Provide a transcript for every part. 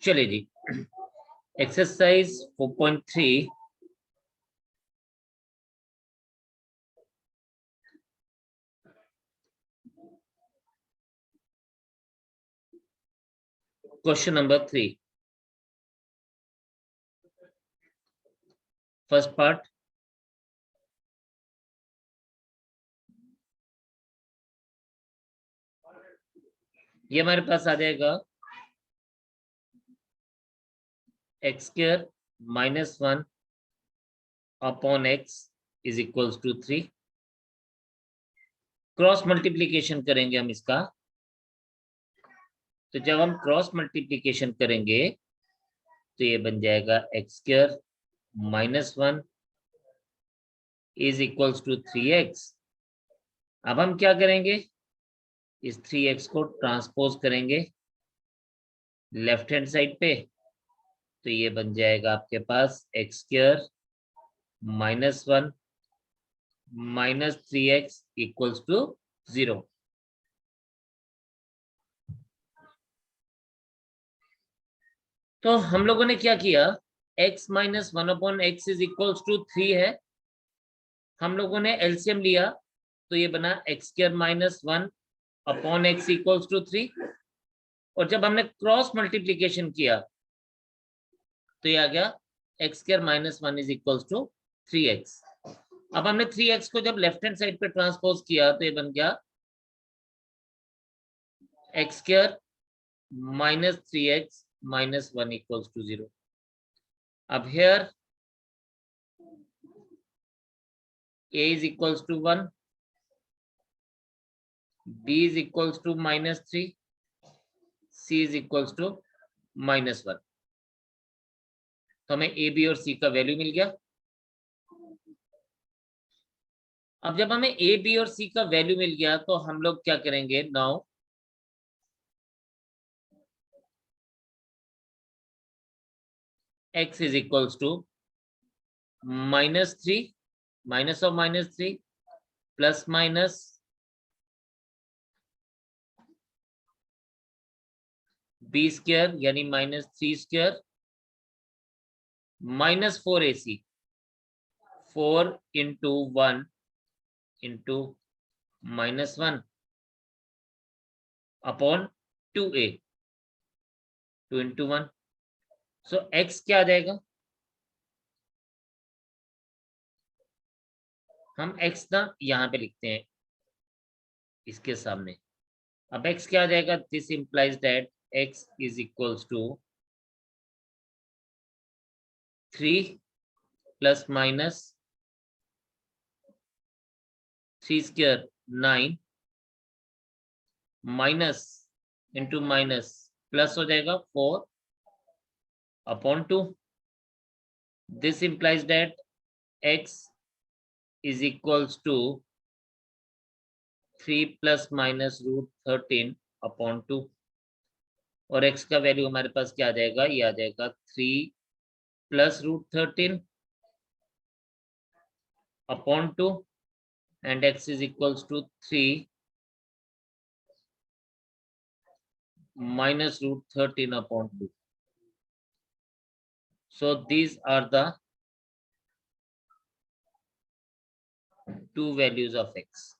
चलिए जी, exercise 4.3 question number 3 first part. ये हमारे पास आ जाएगा x square minus 1 upon x is equals to 3। Cross multiplication करेंगे हम इसका। तो जब हम क्रॉस मल्टीप्लीकेशन करेंगे तो ये बन जाएगा x square minus 1 is equals to 3x। अब हम क्या करेंगे, इस 3x को ट्रांसपोज करेंगे लेफ्ट हैंड साइड पे। तो ये बन जाएगा आपके पास x square minus 1 minus 3x equals to 0। तो हम लोगों ने क्या किया, x minus 1 upon x is equals to 3 है। हम लोगों ने एलसीएम लिया तो ये बना X square minus 1 upon X equals to 3। और जब हमने क्रॉस मल्टीप्लीकेशन किया तो ये आ गया X square minus 1 is equals to 3x। अब हमने 3x को जब लेफ्ट हैंड साइड पे ट्रांसपोज किया तो ये बन गया X square minus 3x minus 1 equals to 0। अब here a is equals to 1, b is equals to minus 3, c is equals to minus 1। तो हमें a, b और c का वैल्यू मिल गया। अब जब हमें a, b और c का वैल्यू मिल गया तो हम लोग क्या करेंगे, now x is equals to minus 3 minus of minus 3 plus minus b square यानी minus 3 square minus 4ac 4 into 1 into minus 1 upon 2a 2 into 1। So x क्या आ जाएगा, हम x ना यहाँ पे लिखते हैं इसके सामने। अब x क्या आ जाएगा, this implies that x is equals to 3 plus minus 3 square 9 minus into minus plus हो जाएगा 4 upon 2। This implies that x is equals to 3 plus minus root 13 upon 2। और x का वैल्यू हमारे पास क्या आ जाएगा, ये आ जाएगा 3 plus root 13 upon 2 and x is equals to 3 minus root 13 upon 2. So these are the two values of x.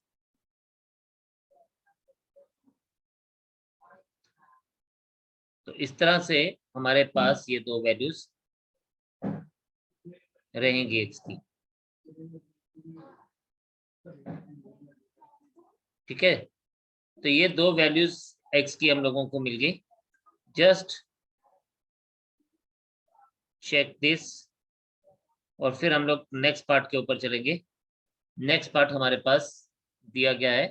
तो इस तरह से हमारे पास ये दो वैल्यूज रहेंगी x की। ठीक है, तो ये दो वैल्यूज x की हम लोगों को मिल गई। जस्ट चेक दिस और फिर हम लोग नेक्स्ट पार्ट के ऊपर चलेंगे। नेक्स्ट पार्ट हमारे पास दिया गया है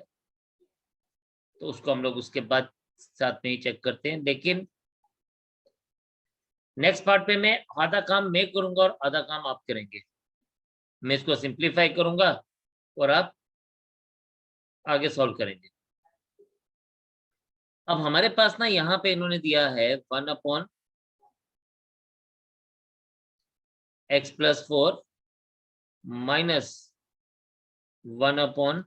तो उसको हम लोग उसके बाद साथ में ही चेक करते हैं। लेकिन नेक्स्ट पार्ट पे मैं आधा काम मैं करूंगा और आधा काम आप करेंगे। मैं इसको सिंप्लीफाई करूंगा और आप आगे सॉल्व करेंगे। अब हमारे पास ना यहाँ पे इन्होंने दिया है 1 upon X plus 4 minus 1 upon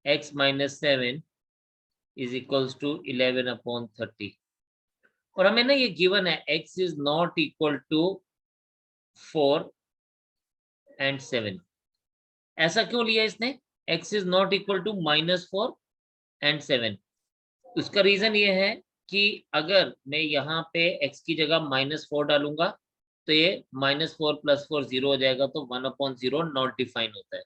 X minus 7 is equals to 11 upon 30। और हमें ना ये गिवन है x is not equal to 4 and 7। ऐसा क्यों लिया इसने? x is not equal to -4 and 7। उसका रीजन ये है कि अगर मैं यहाँ पे x की जगह -4 डालूंगा तो ये -4 + 4 0 हो जाएगा, तो 1/0 नॉट डिफाइन होता है।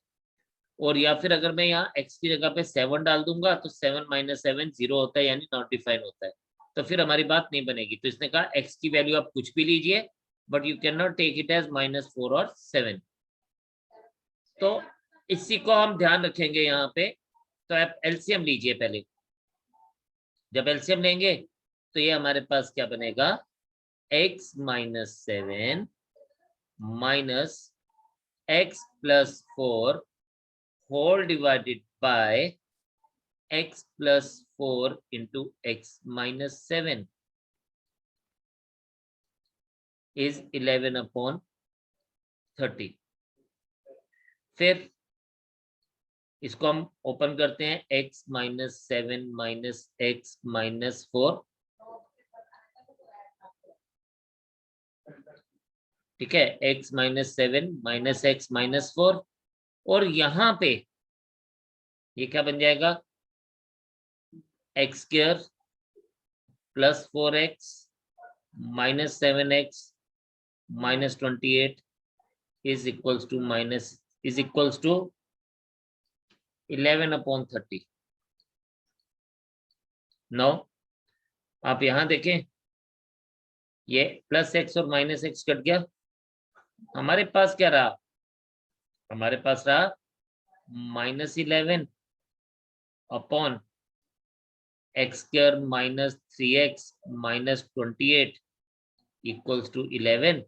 और या फिर अगर मैं यहाँ x की जगह पे 7 डाल दूंगा तो 7 - 7 0 होता है, यानी नॉट डिफाइन होता है, तो फिर हमारी बात नहीं बनेगी। तो इसने कहा x की वैल्यू आप कुछ भी लीजिए, but you can not take it as -4 और 7। तो इसी को हम ध्यान रखेंगे यहाँ पे। तो आप एलसीएम लीजिए पहले। जब एलसीएम लेंगे तो ये हमारे पास क्या बनेगा? x - 7 minus x + 4 whole divided by x + 4 into x - 7 is 11/30। फिर इसको हम ओपन करते हैं, x - 7 माइनस x - 4, ठीक है, x - 7 माइनस x - 4, और यहाँ पे ये क्या बन जाएगा? x² + 4x - 7x - 28 is equals to 11/30। No, आप यहाँ देखें, ये +x और -x कट गया। हमारे पास क्या रहा? हमारे पास रहा -11 upon x² - 3x - 28 equals to 11।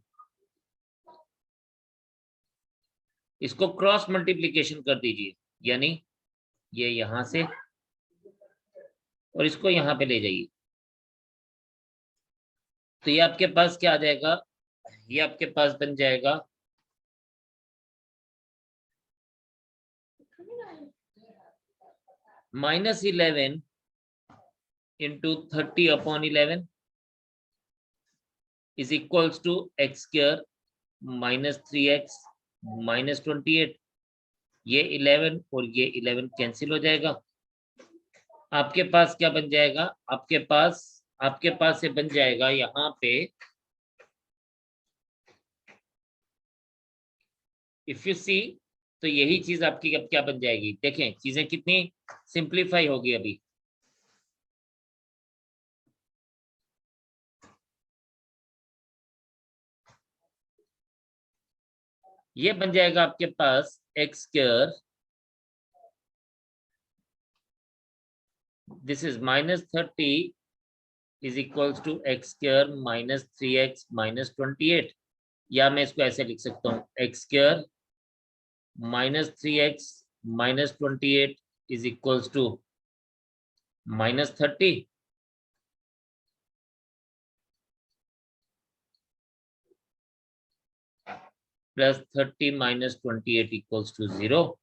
इसको क्रॉस मल्टीप्लीकेशन कर दीजिए, यानी ये यहां से और इसको यहां पे ले जाइए, तो ये आपके पास क्या आ जाएगा? ये आपके पास बन जाएगा -11 into 30/11 is equals to x² - 3x - 28। ये 11 और ये 11 कैंसिल हो जाएगा। आपके पास क्या बन जाएगा? आपके पास ये बन जाएगा यहाँ पे, इफ यू सी, तो यही चीज आपकी अब क्या बन जाएगी? देखें चीजें कितनी सिंप्लीफाई होगी अभी। ये बन जाएगा आपके पास x², this is -30 is equals to x² - 3x - 28, या मैं इसको ऐसे लिख सकता हूँ, x² - 3x - 28 is equals to -30 + 30 - 28 equals to 0,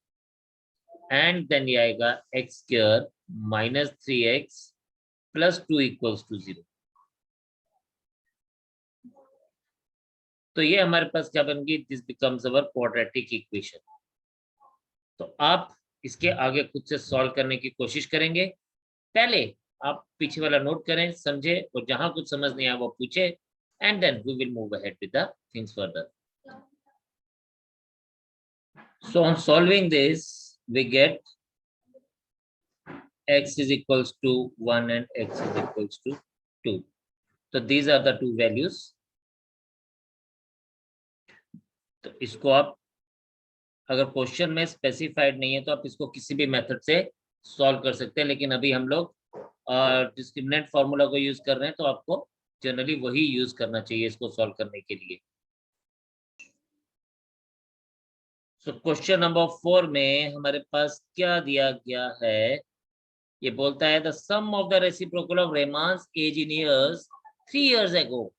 and then ये आएगा x² - 3x + 2 इक्वल्स टू 0। तो ये हमारे पास क्या बन गई? This becomes our quadratic equation. तो आप इसके आगे खुद से सॉल्व करने की कोशिश करेंगे। पहले आप पीछे वाला नोट करें, समझे, और जहां कुछ समझ नहीं आया वो पूछे, and then we will move ahead with the things further. So on solving this, we get x is equals to 1 and x is equals to 2. So these are the two values. तो इसको आप, अगर question में specified नहीं है तो आप इसको किसी भी मेथड से सॉल्व कर सकते हैं, लेकिन अभी हम लोग डिस्क्रिमिनेंट फार्मूला को यूज कर रहे हैं, तो आपको जनरली वही यूज करना चाहिए इसको सॉल्व करने के लिए। सो क्वेश्चन नंबर 4 में हमारे पास क्या दिया गया है? ये बोलता है the sum of the reciprocal of Raman's age in years 3 years ago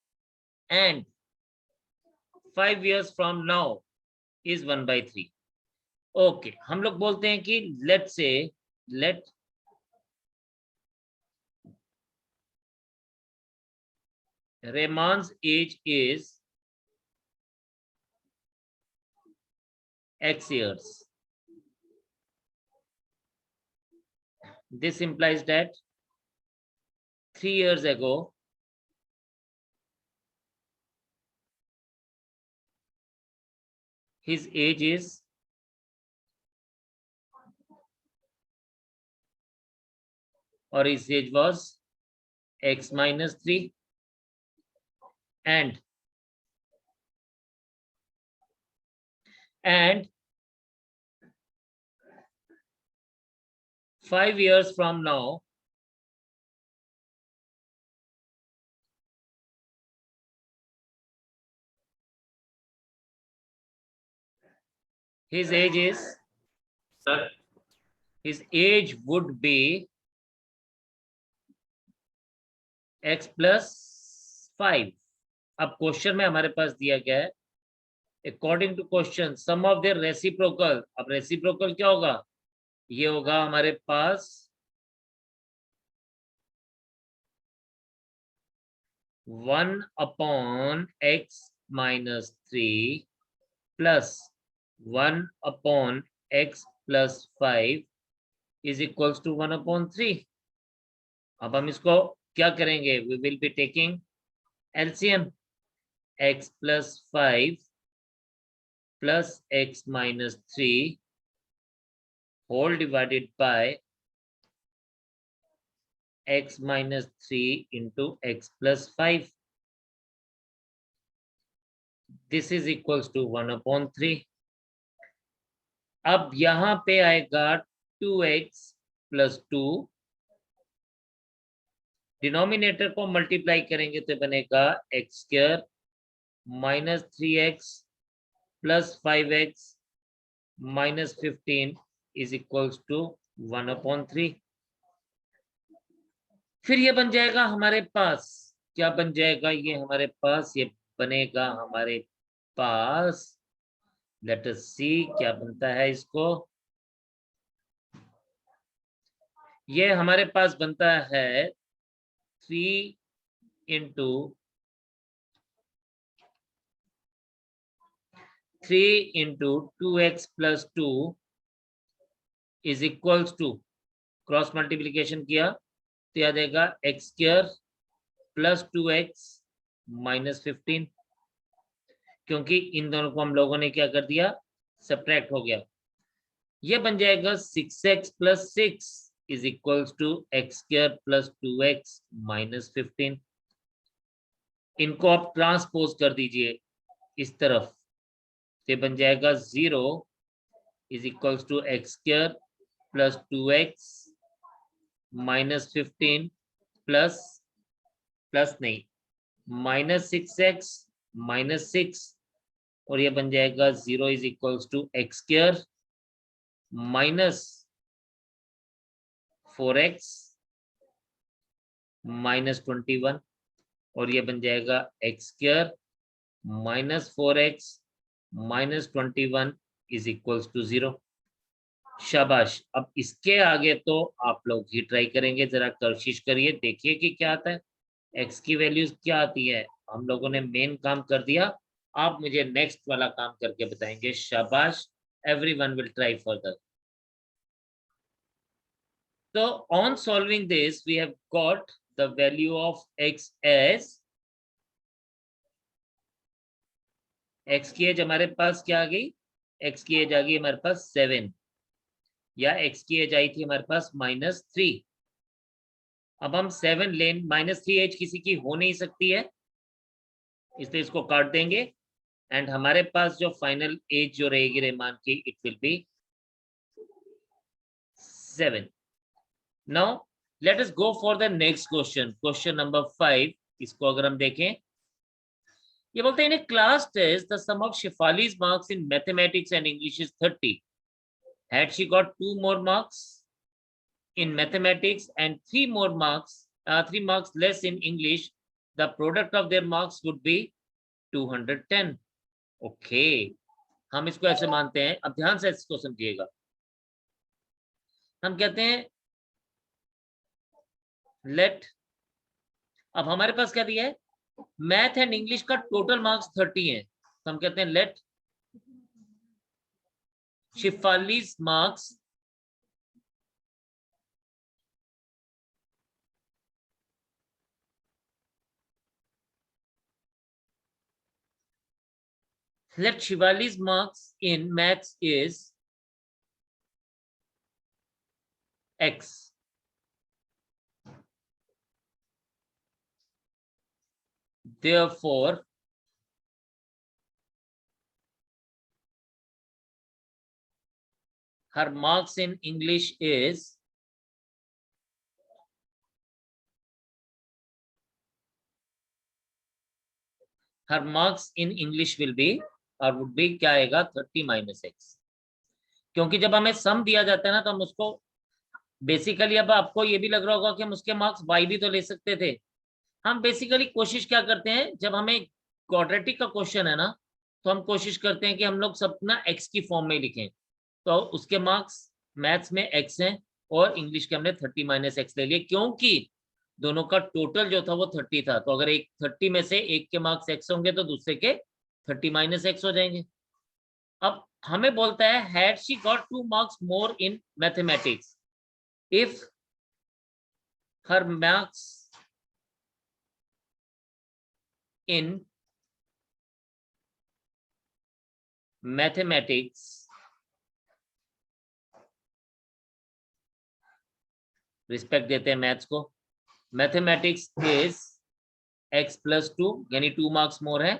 and 5 years from now is 1/3। Okay, हम लोग बोलते हैं कि late Rahman's age is X years. This implies that 3 years ago, his age is or his age was X minus 3, and 5 years from now, his age is, sir, his age would be x plus 5. अब question में हमारे पास दिया गया है according to question sum of their reciprocal. अब reciprocal क्या होगा? ये होगा हमारे पास 1/x minus 3 plus 1/x plus 5 is equals to 1/3. अब हम इसको क्या करेंगे? We will be taking LCM. x plus 5 plus x minus 3 whole divided by x minus 3 into x plus 5. This is equals to 1/3. अब यहां पे आएगा 2x plus 2. डिनोमिनेटर को मल्टीप्लाई करेंगे तो बनेगा x square minus 3x plus 5x minus 15 is equals to 1/3. फिर ये बन जाएगा हमारे पास, क्या बन जाएगा ये हमारे पास? ये बनेगा हमारे पास, लेट अस सी क्या बनता है इसको. ये हमारे पास बनता है 3 into 2x plus 2 is equals to, cross multiplication किया तो याद आएगा x square plus 2x minus 15, क्योंकि इन दोनों को हम लोगों ने क्या कर दिया? सब्ट्रैक्ट हो गया. ये बन जाएगा 6x plus 6 is equals to x square plus 2x minus 15. इनको आप ट्रांसपोज कर दीजिए इस तरफ, ये बन जाएगा 0 is equals to x square plus 2x minus 15 plus नहीं माइनस 6x माइनस 6, और ये बन जाएगा 0 is equals to x square minus 4x minus 21, और ये बन जाएगा x square minus 4x minus 21 is equals to 0. शाबाश. अब इसके आगे तो आप लोग ही ट्राई करेंगे, जरा कोशिश करिए, देखिए कि क्या आता है, x की वैल्यूज क्या आती है. हम लोगों ने मेन काम कर दिया, आप मुझे नेक्स्ट वाला काम करके बताएंगे. शाबाश, everyone will try further. So on solving this, we have got the value of x as, x की एज हमारे पास क्या आ गई? x की एज आ गई हमारे पास 7, या x की एज आई थी हमारे पास -3. अब हम 7 लें, -3 एज किसी की हो नहीं सकती है, इसलिए इसको काट देंगे, एंड हमारे पास जो फाइनल एज जो रहेगी रहमान की, it will be 7. Now let us go for the next question. Question number 5. इसको अगर हम देखें, ये बोलते हैं in a class test the sum of Shefali's marks in mathematics and English is 30. Had she got 2 more marks in mathematics and 3 marks less in English, the product of their marks would be 210. Okay, हम इसको ऐसे मानते हैं. अब ध्यान से इसको समझिएगा. हम कहते हैं लेट, अब हमारे पास क्या दिया है? मैथ एंड इंग्लिश का टोटल मार्क्स 30 है, तो हम कहते हैं let Shifali's marks let Shivali's marks in maths is X. Therefore, her marks in English is her marks in English will be और would be क्या आएगा 30 minus x, क्योंकि जब हमें सम दिया जाता है ना तो हम उसको बेसिकली, अब आपको ये भी लग रहा होगा कि हम उसके मार्क्स y भी तो ले सकते थे। हम बेसिकली कोशिश क्या करते हैं, जब हमें क्वाड्रेटिक का क्वेश्चन है ना तो हम कोशिश करते हैं कि हम लोग सब ना x की फॉर्म में लिखें, तो उसके मार्क्स मैथ्स में x हैं और इंग्लिश के हमने 30 माइनस एक्स ले लिए, क्योंकि दोनों का टोटल जो था वो 30 था, तो अगर एक 30 में से एक के मार्क्स x होंगे तो दूसरे के 30 माइनस एक्स हो जाएंगे। अब हमें बोलता है had she got 2 marks more in mathematics if her marks in mathematics respect देते हैं मैथ्स को, मैथमेटिक्स इज x plus 2 यानी 2 मार्क्स मोर है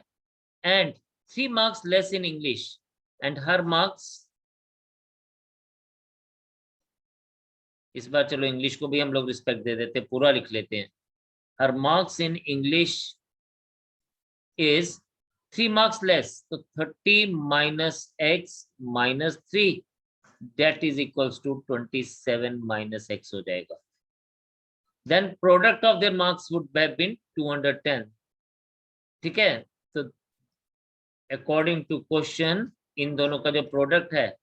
and 3 marks less in English and her marks, इस बार चलो इंग्लिश को भी हम लोग रिस्पेक्ट दे देते, पूरा लिख लेते हैं, her marks in English is 3 marks less, तो 30 minus x minus 3 that is equals to 27 minus x हो जाएगा। Then product of their marks would have been 210। ठीक है, तो अकॉर्डिंग टू क्वेश्चन इन दोनों का जो प्रोडक्ट है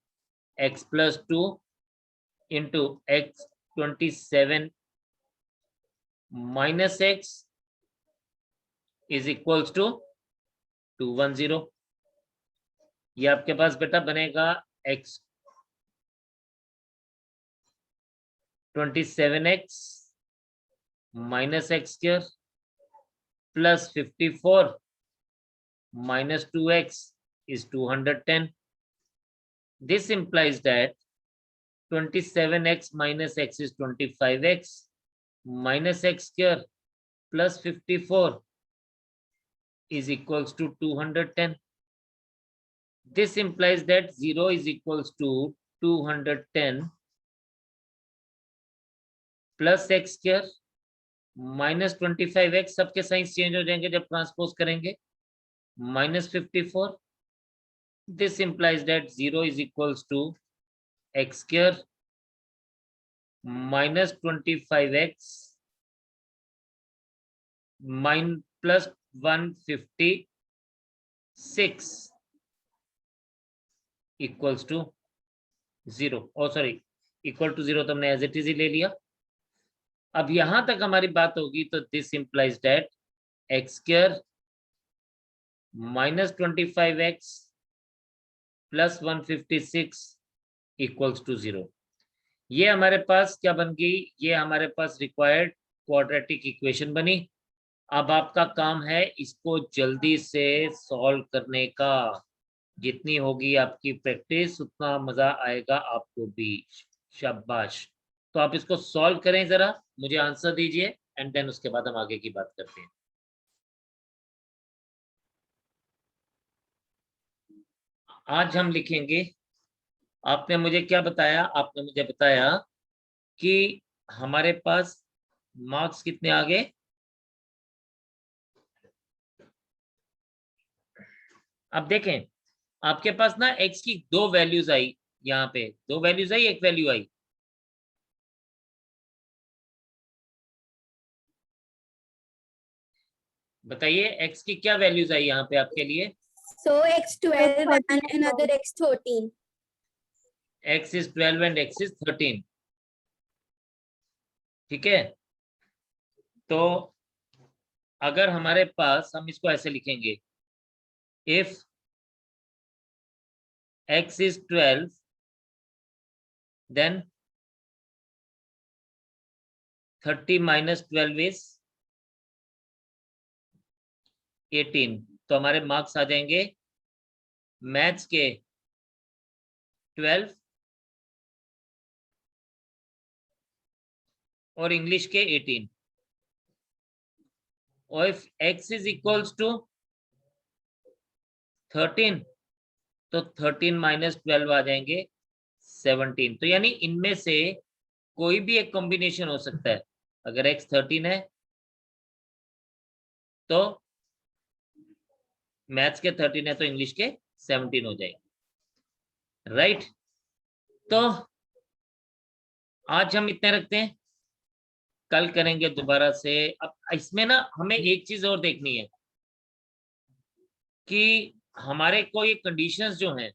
x plus 2 into x 27 minus x is equals to 210। ये आपके पास बेटा बनेगा x 27x minus X square plus 54 minus 2x is 210. This implies that 27x minus x is 25x minus x square plus 54 is equals to 210. This implies that 0 is equals to 210 plus x square minus 25x, सबके science change हो जाएंगे जब transpose करेंगे, minus 54. This implies that 0 is equals to x square minus 25x plus 156 equals to 0. Oh sorry, equal to 0 तो हमने as it is he ले लिया। अब यहां तक हमारी बात होगी तो this implies that X square minus 25x plus 156 equals to 0। ये हमारे पास क्या बन गई, ये हमारे पास रिक्वायर्ड क्वाड्रेटिक इक्वेशन बनी। अब आपका काम है इसको जल्दी से सॉल्व करने का, जितनी होगी आपकी प्रैक्टिस उतना मजा आएगा आपको भी, शाबाश। तो आप इसको सॉल्व करें, जरा मुझे आंसर दीजिए एंड देन उसके बाद हम आगे की बात करते हैं। आज हम लिखेंगे, आपने मुझे क्या बताया, आपने मुझे बताया कि हमारे पास मार्क्स कितने आ गए, अब देखें आपके पास ना x की 2 वैल्यूज आई, यहाँ पे 2 वैल्यूज आई, 1 वैल्यू आई, बताइए x की क्या वैल्यूज आई यहाँ पे आपके लिए। So x 12 and another x 13. x is 12 and x is 13। ठीक है, तो अगर हमारे पास, हम इसको ऐसे लिखेंगे, if x is 12 then 30 minus 12 is 18। तो हमारे मार्क्स आ जाएंगे मैथ्स के 12 और इंग्लिश के 18। और if x is equals to 13 तो 13 minus 12 आ जाएंगे 17। तो यानी इनमें से कोई भी एक कॉम्बिनेशन हो सकता है। अगर x 13 है तो मैथ्स के 13 है तो इंग्लिश के 17 हो जाएंगे, राइट। तो आज हम इतने रखते हैं, कल करेंगे दोबारा से। अब इसमें ना हमें एक चीज और देखनी है कि हमारे को ये कंडीशंस जो हैं,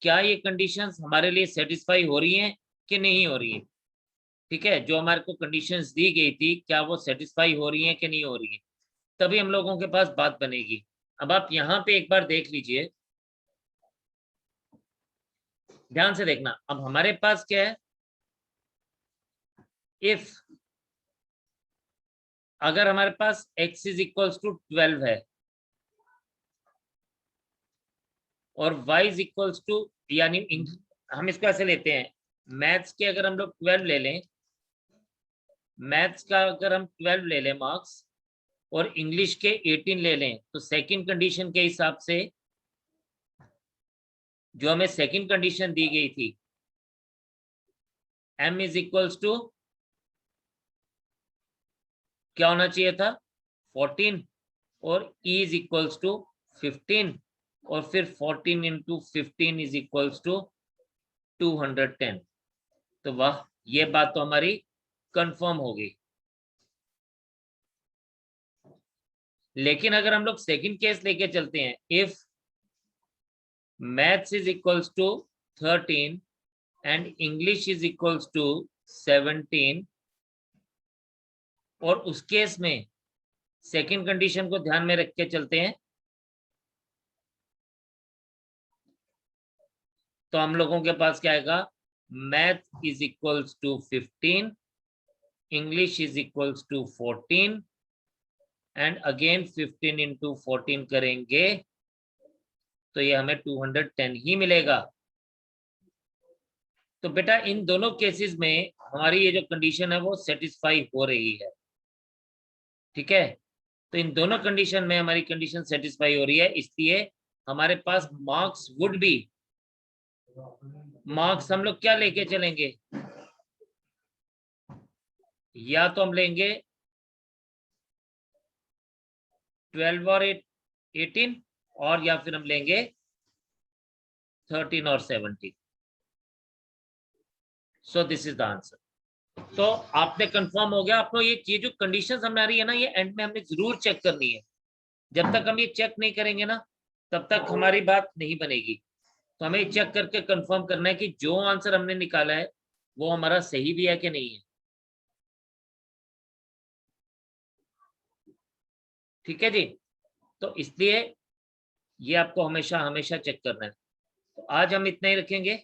क्या ये कंडीशंस हमारे लिए सेटिस्फाई हो रही हैं कि नहीं हो रही है। ठीक है, जो हमारे को कंडीशंस दी गई थी क्या वो सेटिस्फाई हो रही हैं कि नहीं हो रही है, तभी हम लोगों के पास बात बनेगी। अब आप यहाँ पे एक बार देख लीजिए, ध्यान से देखना। अब हमारे पास क्या है, इफ अगर हमारे पास x इज इक्वल्स टू 12 है और y इज इक्वल्स टू, यानी हम इसको ऐसे लेते हैं, मैथ्स के अगर हम लोग 12 ले लें, मैथ्स का अगर हम 12 ले लें मार्क्स और इंग्लिश के 18 ले लें, तो सेकंड कंडीशन के हिसाब से जो हमें सेकंड कंडीशन दी गई थी, m इज इक्वल्स टू क्या होना चाहिए था 14 और e इज इक्वल्स टू 15 और फिर 14 इंटू 15 इज इक्वल्स टू 210। तो वाह, ये बात तो हमारी कंफर्म हो गई। लेकिन अगर हम लोग सेकंड केस लेके चलते हैं, if maths is equals to 13 and English is equals to 17, और उस केस में सेकंड कंडीशन को ध्यान में रख के चलते हैं, तो हम लोगों के पास क्या आएगा, math is equals to 15, English is equals to 14 and again 15 into 14 करेंगे तो ये हमें 210 ही मिलेगा। तो बेटा इन दोनों केसेस में हमारी ये जो कंडीशन है वो सेटिस्फाई हो रही है। ठीक है, तो इन दोनों कंडीशन में हमारी कंडीशन सेटिस्फाई हो रही है, इसलिए हमारे pass marks would be, marks हम लोग क्या लेके चलेंगे, या तो हम लेंगे 12 और 18 और या फिर हम लेंगे 13 और 17। So this is the answer. तो आपने कंफर्म हो गया आपको, ये जो कंडीशंस हमारी है ना, ये एंड में हमने जरूर चेक करनी है। जब तक हम ये चेक नहीं करेंगे ना, तब तक हमारी बात नहीं बनेगी। तो हमें चेक करके कंफर्म करना है कि जो आंसर हमने निकाला है वो हमारा सही भी है कि नहीं है। ठीक है जी, तो इसलिए ये आपको हमेशा हमेशा चेक करना है। तो आज हम इतना ही रखेंगे,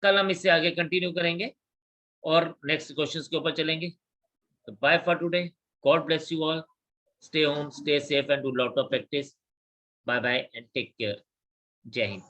कल हम इससे आगे कंटिन्यू करेंगे और नेक्स्ट क्वेश्चंस के ऊपर चलेंगे। तो bye for today, God bless you all, stay home, stay safe and do lot of practice. Bye bye and take care. जय हिंद।